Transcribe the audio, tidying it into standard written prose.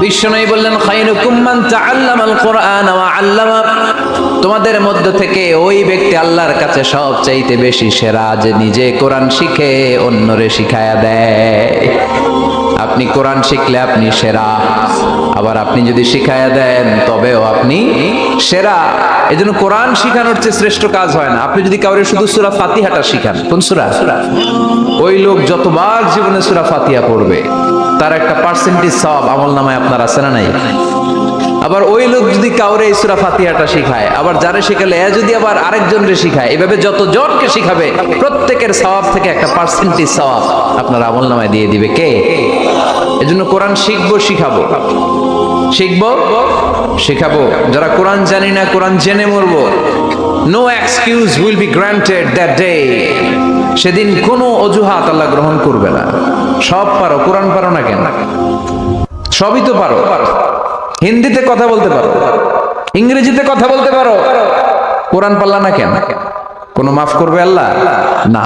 বিশ্বনবী বললেন খায়রুকুম মান তাআল্লামাল কুরআন ওয়া আল্লামা, তোমাদের মধ্য থেকে ওই ব্যক্তি আল্লাহর কাছে সবচাইতে বেশি সেরা যে নিজে কোরআন শিখে অন্যরে শিখায়া দেয়। আপনি কোরআন শিখলে আপনি সেরা, আবার আপনি যদি শিখায়া দেন তবেও আপনি সেরা। এজন্য কোরআন শিখানোর চেয়ে শ্রেষ্ঠ কাজ হয় না। আপনি যদি কাউরে শুধু সূরা ফাতিহাটা শিখান, কোন সূরা, ওই লোক যতবার জীবনে সূরা ফাতিহা পড়বে তার একটা পার্সেন্টেজ সওয়াব আমলনামায় আপনার আছে না নাই? আবার ওই লোক যদি কাউরে এই সূরা ফাতিহাটা শিখায়, আবার যারে শিখালে যদি আবার আরেকজনরে শিখায়, এভাবে যতজনকে শিখাবে প্রত্যেকের সওয়াব থেকে একটা পার্সেন্টেজ সওয়াব আপনার আমলনামায় দিয়ে দিবে কে? এজন্য কোরআন শিখবো, শিখাবো, শিখবো, শিখাবো। যারা কোরআন জানি না, কোরআন জেনে মরবো। No excuse will be granted that day. সেদিন কোনো অজুহাত আল্লাহ গ্রহণ করবে না। সব পারো, কোরআন পারো না কেন? সবই তো পারো। হিন্দিতে কথা বলতে পারো, ইংরেজিতে কথা বলতে পারো, কোরআন পারলা না কেন? কোনো মাফ করবে আল্লাহ? না।